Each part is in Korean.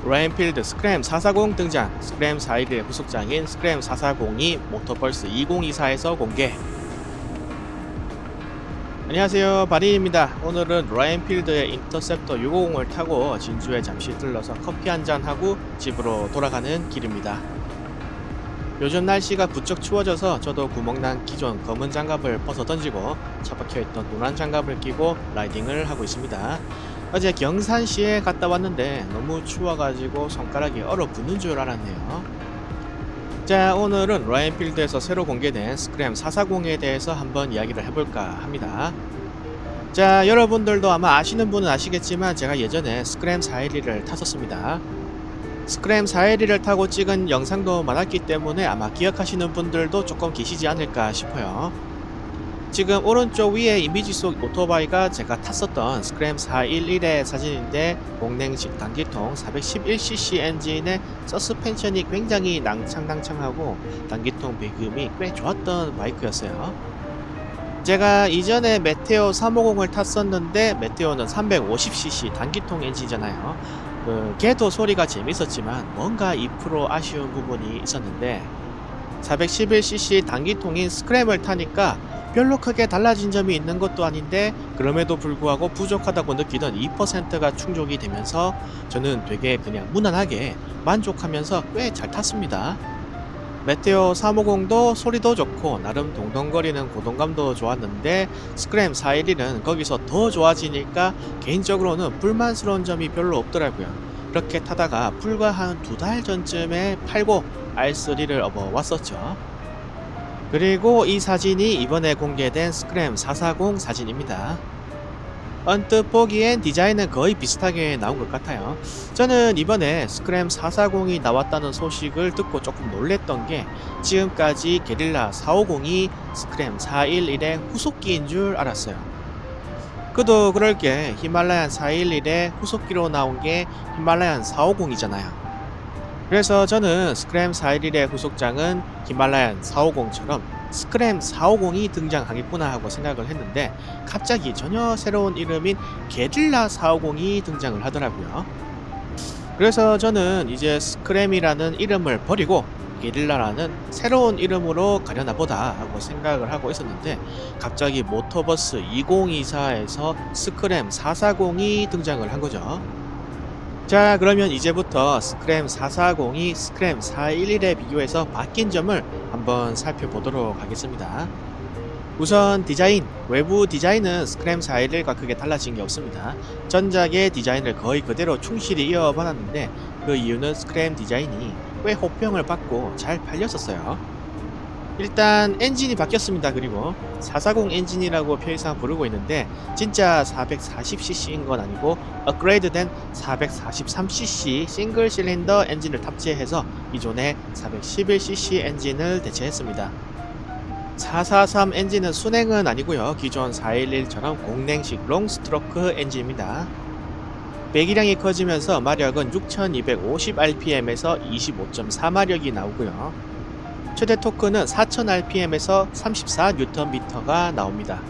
로얄엔필드 스크램 440 등장. 스크램 411의 후속장인 스크램 440이 모터펄스 2024에서 공개. 안녕하세요, 바린입니다. 오늘은 로얄엔필드의 인터셉터 650을 타고 진주에 잠시 들러서 커피 한잔하고 집으로 돌아가는 길입니다. 요즘 날씨가 부쩍 추워져서 저도 구멍난 기존 검은 장갑을 벗어 던지고 처박혀있던 노란 장갑을 끼고 라이딩을 하고 있습니다. 어제 경산시에 갔다 왔는데 너무 추워가지고 손가락이 얼어붙는 줄 알았네요. 자, 오늘은 로얄엔필드에서 새로 공개된 스크램 440에 대해서 한번 이야기를 해볼까 합니다. 자, 여러분들도 아마 아시는 분은 아시겠지만 제가 예전에 스크램 411을 탔었습니다. 스크램 411을 타고 찍은 영상도 많았기 때문에 아마 기억하시는 분들도 조금 계시지 않을까 싶어요. 지금 오른쪽 위에 이미지 속 오토바이가 제가 탔었던 스크램 411의 사진인데, 공냉식 단기통 411cc 엔진의 서스펜션이 굉장히 낭창낭창하고 단기통 배기음이 꽤 좋았던 바이크였어요. 제가 이전에 메테오 350을 탔었는데 메테오는 350cc 단기통 엔진이잖아요. 걔도 소리가 재밌었지만 뭔가 2% 아쉬운 부분이 있었는데, 411cc 단기통인 스크램을 타니까 별로 크게 달라진 점이 있는 것도 아닌데 그럼에도 불구하고 부족하다고 느끼던 2%가 충족이 되면서 저는 되게 그냥 무난하게 만족하면서 꽤 잘 탔습니다. 메테오 350도 소리도 좋고 나름 동동거리는 고동감도 좋았는데, 스크램 411은 거기서 더 좋아지니까 개인적으로는 불만스러운 점이 별로 없더라고요. 그렇게 타다가 불과 한 2달 전쯤에 팔고 R3를 업어왔었죠. 그리고 이 사진이 이번에 공개된 스크램 440 사진입니다. 언뜻 보기엔 디자인은 거의 비슷하게 나온 것 같아요. 저는 이번에 스크램 440이 나왔다는 소식을 듣고 조금 놀랬던 게, 지금까지 게릴라 450이 스크램 411의 후속기인 줄 알았어요. 그도 그럴 게 히말라얀 411의 후속기로 나온 게 히말라얀 450이잖아요. 그래서 저는 스크램 411의 후속장은 히말라얀 450처럼 스크램 450이 등장하겠구나 하고 생각을 했는데, 갑자기 전혀 새로운 이름인 게릴라 450이 등장을 하더라고요. 그래서 저는 이제 스크램이라는 이름을 버리고 게릴라라는 새로운 이름으로 가려나 보다 하고 생각을 하고 있었는데, 갑자기 모터버스 2024에서 스크램 440이 등장을 한 거죠. 자, 그러면 이제부터 스크램 440이 스크램 411에 비교해서 바뀐 점을 한번 살펴보도록 하겠습니다. 우선 디자인, 외부 디자인은 스크램 411과 크게 달라진 게 없습니다. 전작의 디자인을 거의 그대로 충실히 이어받았는데, 그 이유는 스크램 디자인이 꽤 호평을 받고 잘 팔렸었어요. 일단 엔진이 바뀌었습니다. 그리고 440 엔진이라고 표의상 부르고 있는데 진짜 440cc인 건 아니고 업그레이드된 443cc 싱글 실린더 엔진을 탑재해서 기존의 411cc 엔진을 대체했습니다. 443 엔진은 순행은 아니고요, 기존 411처럼 공냉식 롱스트로크 엔진입니다. 배기량이 커지면서 마력은 6250rpm에서 25.4마력이 나오고요, 최대 토크는 4000rpm에서 34Nm가 나옵니다.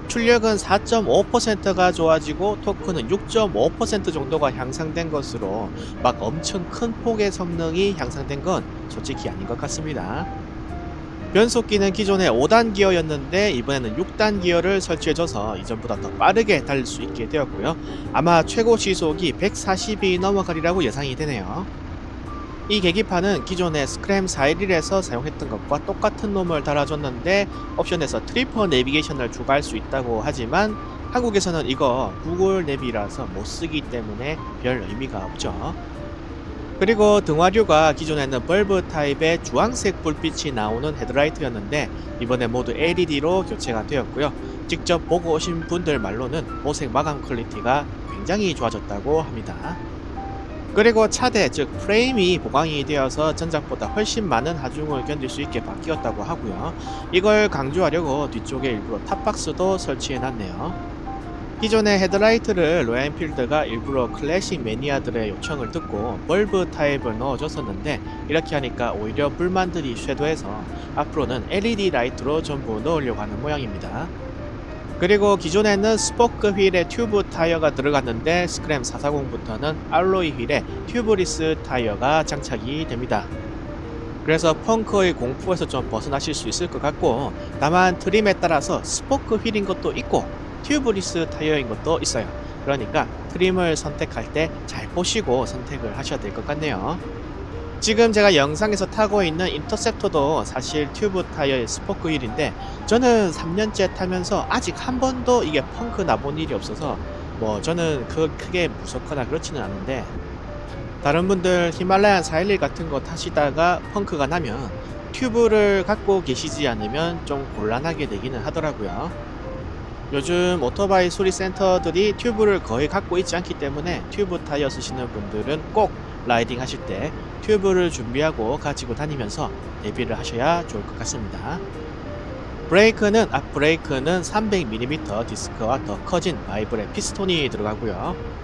출력은 4.5%가 좋아지고 토크는 6.5% 정도가 향상된 것으로 막 엄청 큰 폭의 성능이 향상된 건 솔직히 아닌 것 같습니다. 변속기는 기존에 5단 기어였는데 이번에는 6단 기어를 설치해줘서 이전보다 더 빠르게 달릴 수 있게 되었고요. 아마 최고 시속이 140이 넘어가리라고 예상이 되네요. 이 계기판은 기존의 스크램 411에서 사용했던 것과 똑같은 놈을 달아줬는데, 옵션에서 트리퍼 내비게이션을 추가할 수 있다고 하지만 한국에서는 이거 구글 내비라서 못쓰기 때문에 별 의미가 없죠. 그리고 등화류가 기존에는 벌브 타입의 주황색 불빛이 나오는 헤드라이트였는데 이번에 모두 LED로 교체가 되었고요. 직접 보고 오신 분들 말로는 보색 마감 퀄리티가 굉장히 좋아졌다고 합니다. 그리고 차대, 즉 프레임이 보강이 되어서 전작보다 훨씬 많은 하중을 견딜 수 있게 바뀌었다고 하고요. 이걸 강조하려고 뒤쪽에 일부러 탑박스도 설치해놨네요. 기존의 헤드라이트를 로얄엔필드가 일부러 클래식 매니아들의 요청을 듣고 벌브 타입을 넣어줬었는데, 이렇게 하니까 오히려 불만들이 쇄도해서 앞으로는 LED 라이트로 전부 넣으려고 하는 모양입니다. 그리고 기존에는 스포크 휠에 튜브 타이어가 들어갔는데 스크램 440부터는 알로이 휠에 튜브리스 타이어가 장착이 됩니다. 그래서 펑크의 공포에서 좀 벗어나실 수 있을 것 같고, 다만 트림에 따라서 스포크 휠인 것도 있고 튜브리스 타이어인 것도 있어요. 그러니까 트림을 선택할 때 잘 보시고 선택을 하셔야 될 것 같네요. 지금 제가 영상에서 타고 있는 인터셉터도 사실 튜브 타이어의 스포크 휠인데, 저는 3년째 타면서 아직 한 번도 이게 펑크 나본 일이 없어서 뭐 저는 크게 무섭거나 그렇지는 않은데, 다른 분들 히말라얀 411 같은 거 타시다가 펑크가 나면 튜브를 갖고 계시지 않으면 좀 곤란하게 되기는 하더라고요. 요즘 오토바이 수리 센터들이 튜브를 거의 갖고 있지 않기 때문에 튜브 타이어 쓰시는 분들은 꼭 라이딩 하실 때 튜브를 준비하고 가지고 다니면서 대비를 하셔야 좋을 것 같습니다. 브레이크는 앞 브레이크는 300mm 디스크와 더 커진 바이브레 피스톤이 들어가고요.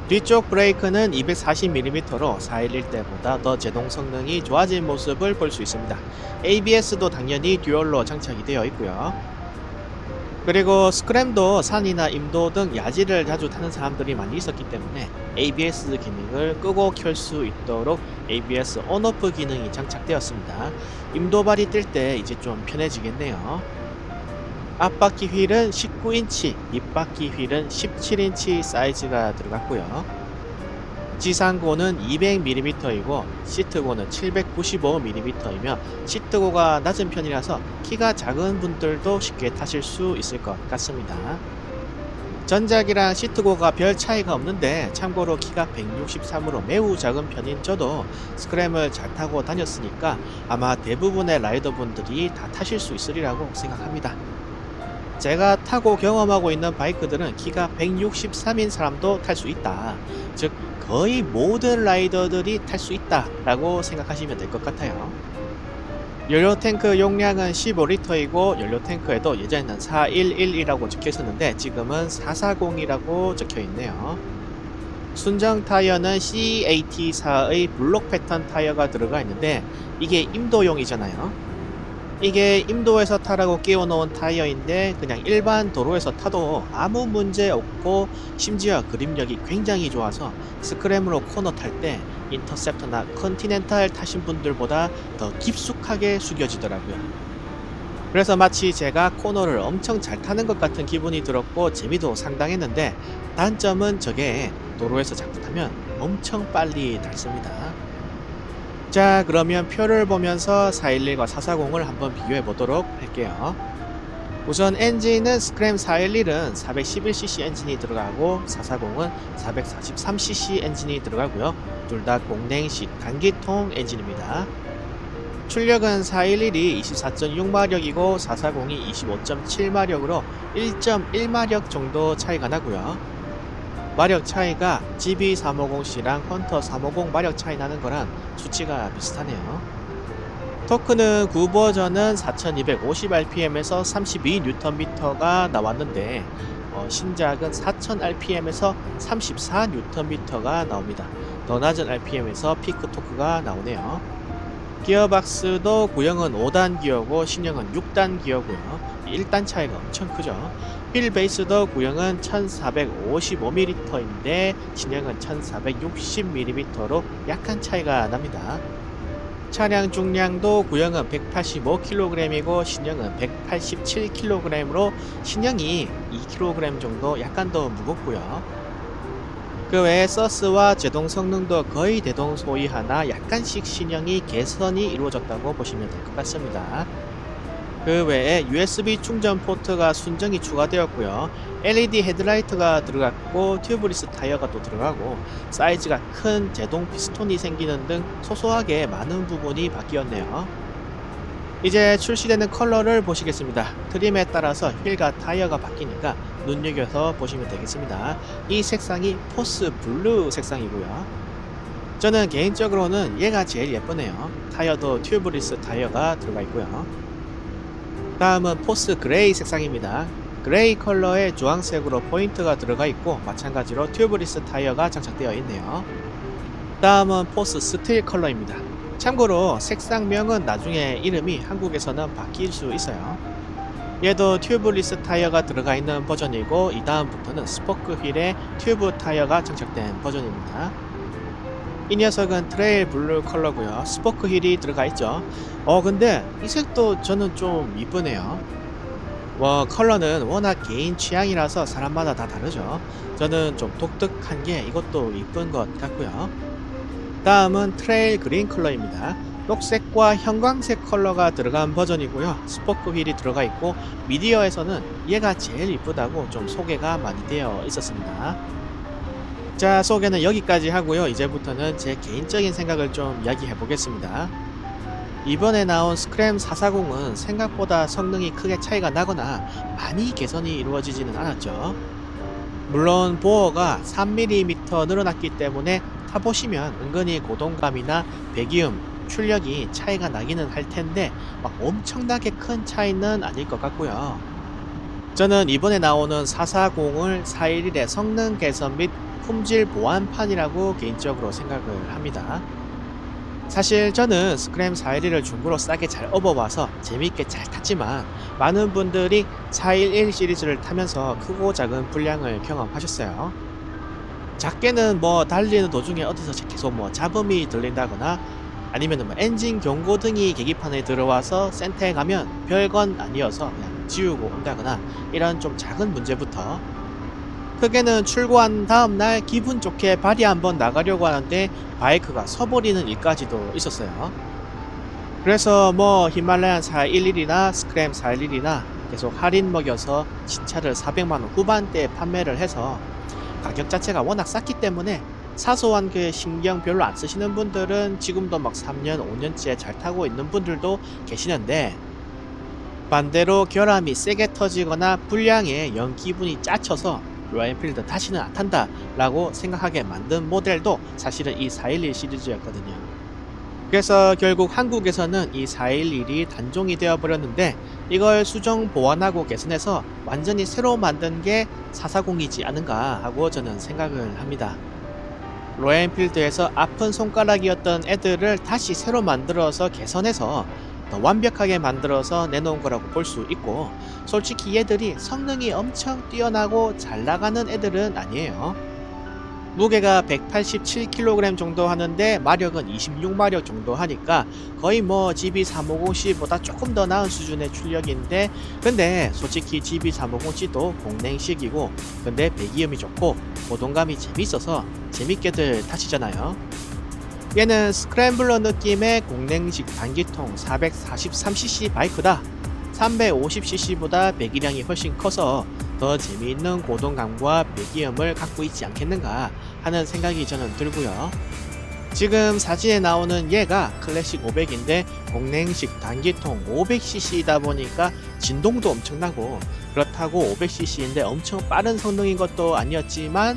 뒤쪽 브레이크는 240mm로 411 때보다 더 제동 성능이 좋아진 모습을 볼 수 있습니다. ABS도 당연히 듀얼로 장착이 되어 있고요. 그리고 스크램도 산이나 임도 등 야지를 자주 타는 사람들이 많이 있었기 때문에 ABS 기능을 끄고 켤 수 있도록 ABS 온오프 기능이 장착되었습니다. 임도발이 뜰 때 이제 좀 편해지겠네요. 앞바퀴 휠은 19인치, 뒷바퀴 휠은 17인치 사이즈가 들어갔고요. 지상고는 200mm이고 시트고는 795mm이며 시트고가 낮은 편이라서 키가 작은 분들도 쉽게 타실 수 있을 것 같습니다. 전작이랑 시트고가 별 차이가 없는데, 참고로 키가 163으로 매우 작은 편인 저도 스크램을 잘 타고 다녔으니까 아마 대부분의 라이더분들이 다 타실 수 있으리라고 생각합니다. 제가 타고 경험하고 있는 바이크들은 키가 163인 사람도 탈 수 있다, 즉 거의 모든 라이더들이 탈 수 있다 라고 생각하시면 될 것 같아요. 연료 탱크 용량은 15L이고 연료 탱크에도 예전에는 411이라고 적혀 있었는데 지금은 440이라고 적혀 있네요. 순정 타이어는 CAT4의 블록 패턴 타이어가 들어가 있는데, 이게 임도용이잖아요. 이게 임도에서 타라고 끼워 놓은 타이어인데 그냥 일반 도로에서 타도 아무 문제 없고, 심지어 그립력이 굉장히 좋아서 스크램으로 코너 탈 때 인터셉터나 컨티넨탈 타신 분들보다 더 깊숙하게 숙여지더라고요. 그래서 마치 제가 코너를 엄청 잘 타는 것 같은 기분이 들었고 재미도 상당했는데, 단점은 저게 도로에서 자꾸 타면 엄청 빨리 닳습니다. 자, 그러면 표를 보면서 411과 440을 한번 비교해 보도록 할게요. 우선 엔진은 스크램 411은 411cc 엔진이 들어가고 440은 443cc 엔진이 들어가고요. 둘 다 공냉식 단기통 엔진입니다. 출력은 411이 24.6마력이고 440이 25.7마력으로 1.1마력 정도 차이가 나고요. 마력 차이가 GB350C랑 헌터 350 마력 차이 나는 거랑 수치가 비슷하네요. 토크는 9버전은 4250rpm에서 32Nm가 나왔는데 신작은 4000rpm에서 34Nm가 나옵니다. 더 낮은 rpm에서 피크 토크가 나오네요. 기어박스도 구형은 5단 기어고 신형은 6단 기어고요. 1단 차이가 엄청 크죠. 휠 베이스도 구형은 1455mm인데 신형은 1460mm로 약간 차이가 납니다. 차량 중량도 구형은 185kg이고 신형은 187kg으로 신형이 2kg 정도 약간 더 무겁고요. 그 외에 서스와 제동 성능도 거의 대동소이하나 약간씩 신형이 개선이 이루어졌다고 보시면 될 것 같습니다. 그 외에 USB 충전 포트가 순정이 추가되었고요. LED 헤드라이트가 들어갔고 튜브리스 타이어가 또 들어가고 사이즈가 큰 제동 피스톤이 생기는 등 소소하게 많은 부분이 바뀌었네요. 이제 출시되는 컬러를 보시겠습니다. 트림에 따라서 휠과 타이어가 바뀌니까 눈여겨서 보시면 되겠습니다. 이 색상이 포스 블루 색상이고요. 저는 개인적으로는 얘가 제일 예쁘네요. 타이어도 튜브리스 타이어가 들어가 있고요. 다음은 포스 그레이 색상입니다. 그레이 컬러에 주황색으로 포인트가 들어가 있고 마찬가지로 튜브리스 타이어가 장착되어 있네요. 다음은 포스 스틸 컬러입니다. 참고로 색상명은 나중에 이름이 한국에서는 바뀔 수 있어요. 얘도 튜브리스 타이어가 들어가 있는 버전이고 이 다음부터는 스포크 휠에 튜브 타이어가 장착된 버전입니다. 이 녀석은 트레일 블루 컬러고요. 스포크 휠이 들어가 있죠. 근데 이 색도 저는 좀 이쁘네요. 컬러는 워낙 개인 취향이라서 사람마다 다 다르죠. 저는 좀 독특한 게 이것도 이쁜 것 같고요. 다음은 트레일 그린 컬러입니다. 녹색과 형광색 컬러가 들어간 버전이고요. 스포크 휠이 들어가 있고 미디어에서는 얘가 제일 이쁘다고 좀 소개가 많이 되어 있었습니다. 자, 소개는 여기까지 하고요. 이제부터는 제 개인적인 생각을 좀 이야기해 보겠습니다. 이번에 나온 스크램 440은 생각보다 성능이 크게 차이가 나거나 많이 개선이 이루어지지는 않았죠. 물론 보어가 3mm 늘어났기 때문에 타보시면 은근히 고동감이나 배기음, 출력이 차이가 나기는 할 텐데 막 엄청나게 큰 차이는 아닐 것 같고요. 저는 이번에 나오는 440을 411의 성능 개선 및 품질 보완판이라고 개인적으로 생각을 합니다. 사실 저는 스크램 411을 중고로 싸게 잘 업어봐서 재밌게 잘 탔지만 많은 분들이 411 시리즈를 타면서 크고 작은 불량을 경험하셨어요. 작게는 달리는 도중에 어디서 계속 잡음이 들린다거나 아니면 엔진 경고등이 계기판에 들어와서 센터에 가면 별건 아니어서 그냥 지우고 온다거나 이런 좀 작은 문제부터 크게는 출고한 다음날 기분 좋게 발이 한번 나가려고 하는데 바이크가 서버리는 일까지도 있었어요. 그래서 히말라얀 411이나 스크램 411이나 계속 할인 먹여서 신차를 400만원 후반대에 판매를 해서 가격 자체가 워낙 쌌기 때문에 사소한 그 신경 별로 안 쓰시는 분들은 지금도 3년, 5년째 잘 타고 있는 분들도 계시는데 반대로 결함이 세게 터지거나 불량에 영 기분이 짜쳐서 로얄엔필드 다시는 안 탄다 라고 생각하게 만든 모델도 사실은 이 411 시리즈였거든요. 그래서 결국 한국에서는 이 411이 단종이 되어 버렸는데 이걸 수정 보완하고 개선해서 완전히 새로 만든 게 440이지 않은가 하고 저는 생각을 합니다. 로얄엔필드에서 아픈 손가락이었던 애들을 다시 새로 만들어서 개선해서 더 완벽하게 만들어서 내놓은 거라고 볼 수 있고 솔직히 얘들이 성능이 엄청 뛰어나고 잘 나가는 애들은 아니에요. 무게가 187kg 정도 하는데 마력은 26마력 정도 하니까 거의 GB350C보다 조금 더 나은 수준의 출력인데 근데 솔직히 GB350C도 공랭식이고 근데 배기음이 좋고 고동감이 재밌어서 재밌게들 타시잖아요. 얘는 스크램블러 느낌의 공랭식 단기통 443cc 바이크다. 350cc보다 배기량이 훨씬 커서 더 재미있는 고동감과 배기음을 갖고 있지 않겠는가 하는 생각이 저는 들고요. 지금 사진에 나오는 얘가 클래식 500인데 공랭식 단기통 500cc이다 보니까 진동도 엄청나고 그렇다고 500cc인데 엄청 빠른 성능인 것도 아니었지만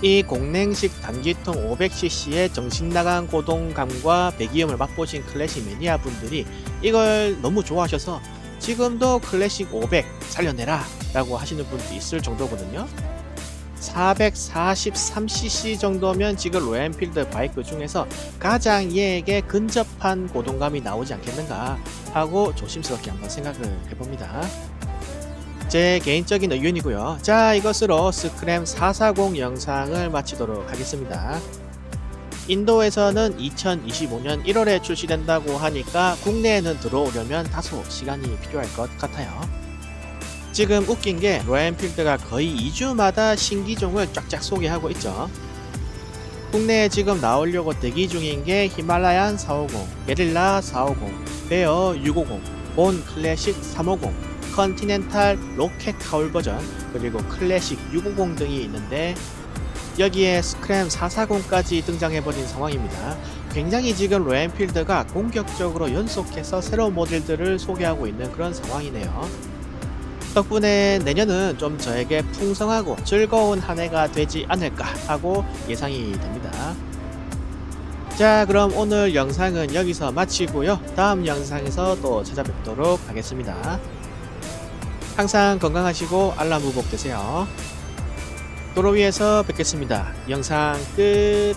이 공랭식 단기통 500cc의 정신나간 고동감과 배기음을 맛보신 클래식 매니아 분들이 이걸 너무 좋아하셔서 지금도 클래식 500 살려내라 라고 하시는 분도 있을 정도거든요. 443cc 정도면 지금 로얄엔필드 바이크 중에서 가장 얘에게 근접한 고동감이 나오지 않겠는가 하고 조심스럽게 한번 생각을 해봅니다. 제 개인적인 의견이고요. 자, 이것으로 스크램 440 영상을 마치도록 하겠습니다. 인도에서는 2025년 1월에 출시된다고 하니까 국내에는 들어오려면 다소 시간이 필요할 것 같아요. 지금 웃긴 게 로얄엔필드가 거의 2주마다 신기종을 쫙쫙 소개하고 있죠. 국내에 지금 나오려고 대기 중인 게 히말라얀 450, 게릴라 450, 베어 650, 본 클래식 350, 컨티넨탈 로켓 하울 버전, 그리고 클래식 650 등이 있는데 여기에 스크램 440까지 등장해버린 상황입니다. 굉장히 지금 로얄엔필드가 공격적으로 연속해서 새로운 모델들을 소개하고 있는 그런 상황이네요. 덕분에 내년은 좀 저에게 풍성하고 즐거운 한 해가 되지 않을까 하고 예상이 됩니다. 자, 그럼 오늘 영상은 여기서 마치고요. 다음 영상에서 또 찾아뵙도록 하겠습니다. 항상 건강하시고 알람 무복 되세요. 도로 위에서 뵙겠습니다. 영상 끝.